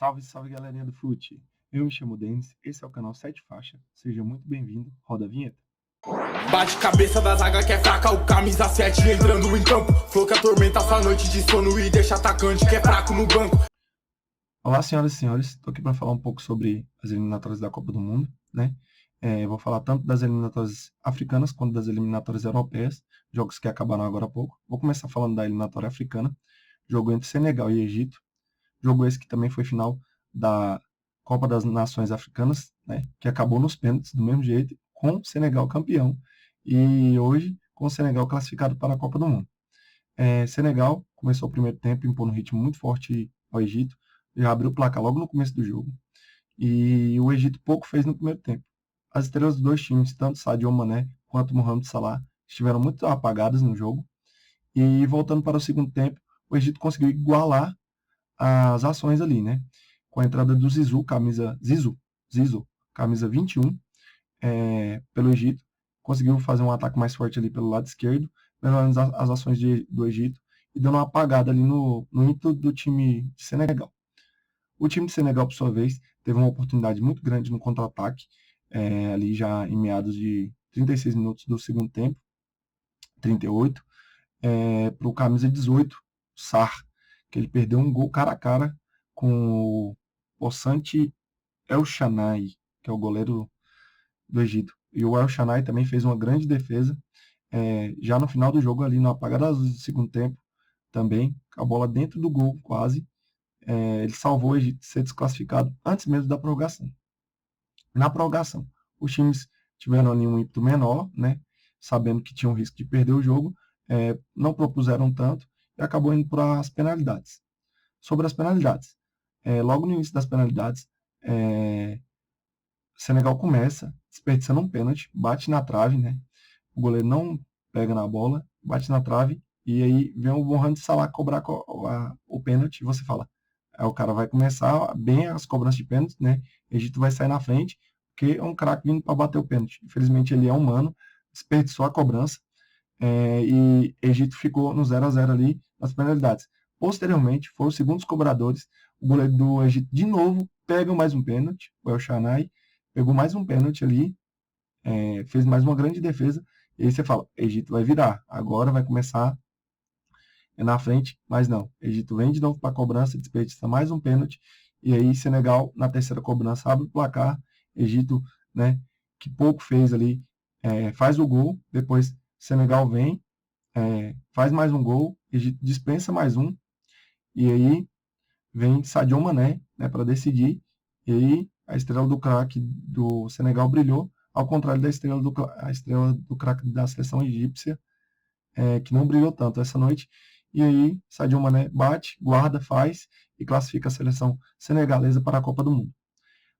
Salve, salve galerinha do Fute. Eu me chamo Denis, esse é o canal 7 Faixa. Seja muito bem-vindo, roda a vinheta. Bate cabeça da zaga que é fraca, o camisa 7 entrando em campo. Flor que atormenta essa noite de sono e deixa atacante que é fraco no banco. Olá, senhoras e senhores, estou aqui para falar um pouco sobre as eliminatórias da Copa do Mundo, né? Vou falar tanto das eliminatórias africanas quanto das eliminatórias europeias, jogos que acabaram agora há pouco. Vou começar falando da eliminatória africana, jogo entre Senegal e Egito. Jogo esse que também foi final da Copa das Nações Africanas, né, que acabou nos pênaltis do mesmo jeito, com o Senegal campeão, e hoje com o Senegal classificado para a Copa do Mundo. Senegal começou o primeiro tempo impondo um ritmo muito forte ao Egito, já abriu o placar logo no começo do jogo, e o Egito pouco fez no primeiro tempo. As estrelas dos dois times, tanto Sadio Mané quanto Mohamed Salah, estiveram muito apagadas no jogo, e voltando para o segundo tempo, o Egito conseguiu igualar as ações ali, né? Com a entrada do Zizou, camisa 21, pelo Egito, conseguiu fazer um ataque mais forte ali pelo lado esquerdo, melhorando as ações do Egito e dando uma apagada ali no ímpeto do time de Senegal. O time de Senegal, por sua vez, teve uma oportunidade muito grande no contra-ataque, ali já em meados de 36 minutos do segundo tempo, 38, para o camisa 18, Sarr, que ele perdeu um gol cara a cara com o Possante El Shanai, que é o goleiro do Egito. E o El Shanai também fez uma grande defesa, já no final do jogo, ali no apagar das luzes do segundo tempo, também, com a bola dentro do gol quase, ele salvou o Egito de ser desclassificado antes mesmo da prorrogação. Na prorrogação, os times tiveram ali um ímpeto menor, né, sabendo que tinham risco de perder o jogo, não propuseram tanto e acabou indo para as penalidades. Sobre as penalidades, logo no início das penalidades, Senegal começa desperdiçando um pênalti, bate na trave, né? O goleiro não pega na bola, bate na trave e aí vem o Mohamed Salah cobrar o pênalti e você fala, aí o cara vai começar bem as cobranças de pênalti, né? O Egito vai sair na frente porque é um craque vindo para bater o pênalti. Infelizmente ele é humano, desperdiçou a cobrança, e Egito ficou no 0-0 ali nas penalidades. Posteriormente, foram os segundos cobradores, o goleiro do Egito de novo pega mais um pênalti, o El Shanai pegou mais um pênalti ali, fez mais uma grande defesa, e aí você fala, Egito vai virar, agora vai começar na frente, mas não, Egito vem de novo para a cobrança, desperdiça mais um pênalti, e aí Senegal na terceira cobrança abre o placar, Egito, né, que pouco fez ali, faz o gol, depois Senegal vem, faz mais um gol, Egito dispensa mais um, e aí vem Sadio Mané, né, para decidir, e aí a estrela do craque do Senegal brilhou, ao contrário da estrela do craque da seleção egípcia, que não brilhou tanto essa noite, e aí Sadio Mané bate, guarda, faz e classifica a seleção senegalesa para a Copa do Mundo.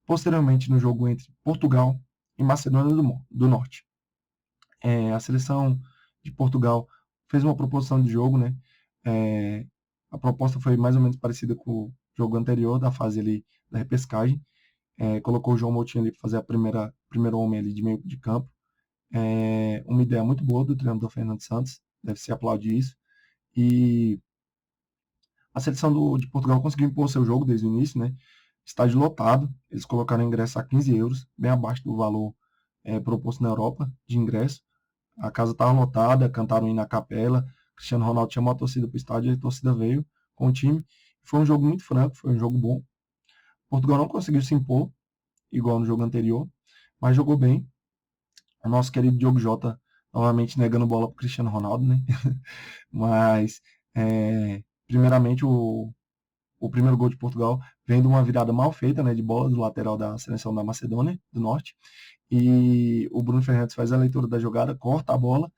Posteriormente, no jogo entre Portugal e Macedônia do Norte, a seleção de Portugal fez uma proposição de jogo, né? A proposta foi mais ou menos parecida com o jogo anterior, da fase ali da repescagem. Colocou o João Moutinho ali para fazer primeiro homem ali de meio de campo. Uma ideia muito boa do treinador Fernando Santos, deve se aplaudir isso. E a seleção de Portugal conseguiu impor seu jogo desde o início, né? Estádio lotado, eles colocaram ingresso a 15 euros, bem abaixo do valor proposto na Europa de ingresso. A casa estava lotada, cantaram hino na capela, Cristiano Ronaldo chamou a torcida para o estádio e a torcida veio com o time. Foi um jogo muito franco, foi um jogo bom. Portugal não conseguiu se impor, igual no jogo anterior, mas jogou bem. O nosso querido Diogo Jota novamente negando bola para o Cristiano Ronaldo, né? Mas, primeiramente, o primeiro gol de Portugal vem de uma virada mal feita, né, de bola do lateral da seleção da Macedônia do Norte. E o Bruno Fernandes faz a leitura da jogada, corta a bola,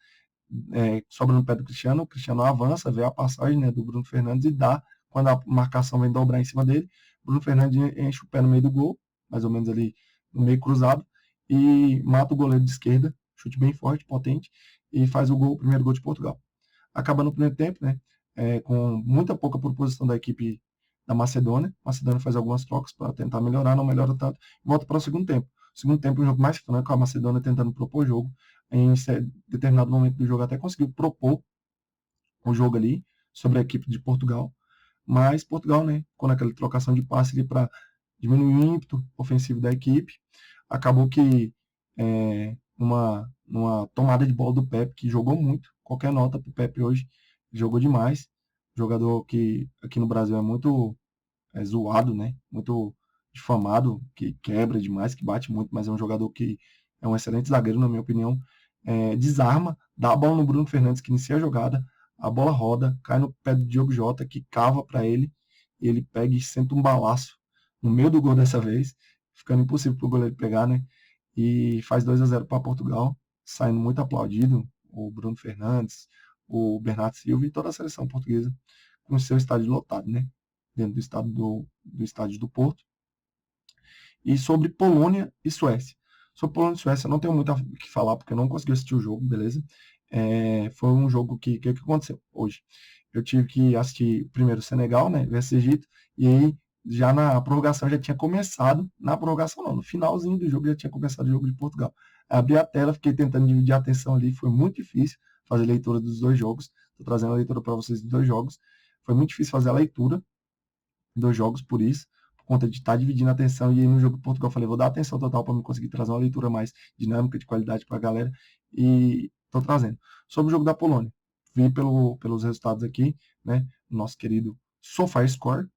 sobra no pé do Cristiano, o Cristiano avança, vê a passagem, né, do Bruno Fernandes e dá, quando a marcação vem dobrar em cima dele, o Bruno Fernandes enche o pé no meio do gol, mais ou menos ali no meio cruzado, e mata o goleiro de esquerda, chute bem forte, potente, e faz o primeiro gol de Portugal. Acaba no primeiro tempo, né, com muita pouca proposição da equipe da Macedônia. A Macedônia faz algumas trocas para tentar melhorar, não melhora tanto, e volta para o segundo tempo. O segundo tempo, um jogo mais franco, a Macedônia tentando propor o jogo. Em determinado momento do jogo até conseguiu propor o jogo ali sobre a equipe de Portugal, mas Portugal, né, quando aquela trocação de passe ali para diminuir o ímpeto ofensivo da equipe, acabou que numa tomada de bola do Pepe, que jogou muito, qualquer nota para o Pepe hoje, jogou demais, jogador que aqui no Brasil é muito zoado, né, muito difamado, que quebra demais, que bate muito, mas é um jogador que é um excelente zagueiro, na minha opinião, desarma, dá a bola no Bruno Fernandes, que inicia a jogada, a bola roda, cai no pé do Diogo Jota, que cava para ele, e ele pega e senta um balaço no meio do gol dessa vez, ficando impossível para o goleiro pegar, né? E faz 2-0 para Portugal, saindo muito aplaudido, o Bruno Fernandes, o Bernardo Silva e toda a seleção portuguesa com o seu estádio lotado, né? Dentro do estádio do Porto. E sobre Polônia e Suécia. Sobre Polônia e Suécia, eu não tenho muito o que falar, porque eu não consegui assistir o jogo, beleza? Foi um jogo que aconteceu hoje? Eu tive que assistir primeiro o Senegal, né, versus Egito, e aí já na prorrogação já tinha começado, na prorrogação não, no finalzinho do jogo já tinha começado o jogo de Portugal. Abri a tela, fiquei tentando dividir a atenção ali, foi muito difícil fazer leitura dos dois jogos, estou trazendo a leitura para vocês dos dois jogos, foi muito difícil fazer a leitura dos jogos por isso, por conta de estar dividindo a atenção, e aí no jogo de Portugal eu falei, vou dar atenção total para me conseguir trazer uma leitura mais dinâmica, de qualidade para a galera, e estou trazendo. Sobre o jogo da Polônia, vi pelos resultados aqui, né, nosso querido SofaScore,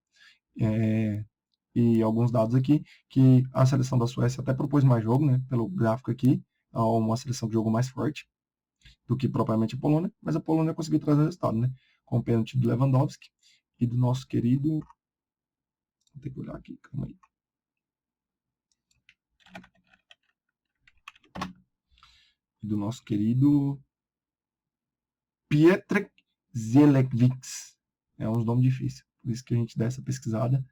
e alguns dados aqui, que a seleção da Suécia até propôs mais jogo, né, pelo gráfico aqui, uma seleção que jogou mais forte do que propriamente a Polônia, mas a Polônia conseguiu trazer o resultado, né, com o pênalti do Lewandowski e do nosso querido... Vou ter que olhar aqui, calma aí. Do nosso querido Pietrek Zielewicz. É uns nomes difíceis, por isso que a gente dá essa pesquisada.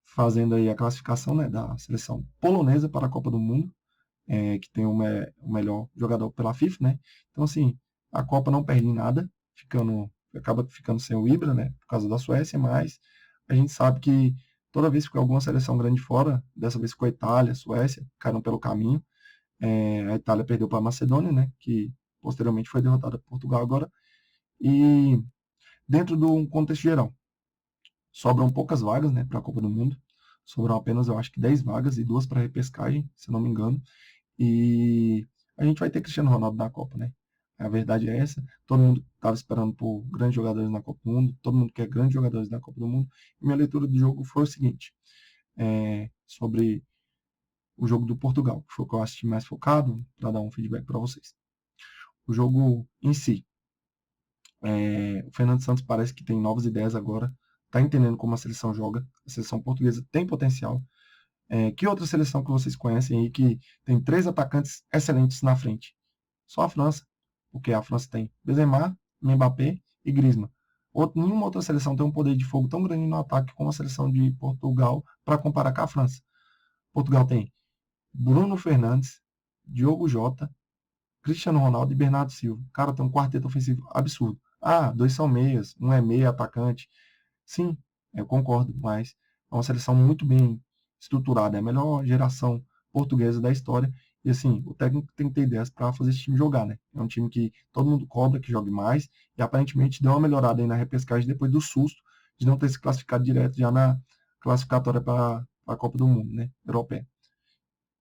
Fazendo aí a classificação, né, da seleção polonesa para a Copa do Mundo, que tem o melhor jogador pela FIFA, né? Então, assim, a Copa não perde em nada, acaba ficando sem o Ibra, né, por causa da Suécia, mas a gente sabe que toda vez que ficou alguma seleção grande fora, dessa vez ficou a Itália, a Suécia, caíram pelo caminho. A Itália perdeu para a Macedônia, né, que posteriormente foi derrotada por Portugal agora. E dentro do contexto geral, sobram poucas vagas, né, para a Copa do Mundo. Sobram apenas, eu acho que 10 vagas e 2 para repescagem, se não me engano. E a gente vai ter Cristiano Ronaldo na Copa, né? A verdade é essa. Todo mundo estava esperando por grandes jogadores na Copa do Mundo. Todo mundo quer grandes jogadores na Copa do Mundo. E minha leitura do jogo foi o seguinte. Sobre o jogo do Portugal, que foi o que eu assisti mais focado, para dar um feedback para vocês. O jogo em si. O Fernando Santos parece que tem novas ideias agora. Está entendendo como a seleção joga. A seleção portuguesa tem potencial. Que outra seleção que vocês conhecem aí que tem 3 atacantes excelentes na frente? Só a França, porque a França tem Benzema, Mbappé e Griezmann. Nenhuma outra seleção tem um poder de fogo tão grande no ataque como a seleção de Portugal para comparar com a França. Portugal tem Bruno Fernandes, Diogo Jota, Cristiano Ronaldo e Bernardo Silva. Cara, tem um quarteto ofensivo absurdo. 2 são meias, um é meia atacante. Sim, eu concordo, mas é uma seleção muito bem estruturada, é a melhor geração portuguesa da história. E assim, o técnico tem que ter ideias para fazer esse time jogar, né? É um time que todo mundo cobra que jogue mais, e aparentemente deu uma melhorada aí na repescagem depois do susto de não ter se classificado direto já na classificatória para a Copa do Mundo, né? Europeia.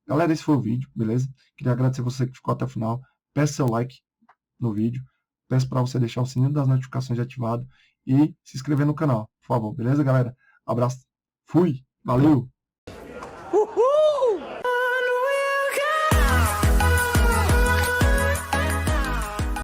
Galera, esse foi o vídeo, beleza? Queria agradecer você que ficou até o final. Peço seu like no vídeo. Peço para você deixar o sininho das notificações ativado e se inscrever no canal, por favor, beleza, galera? Abraço. Fui. Valeu.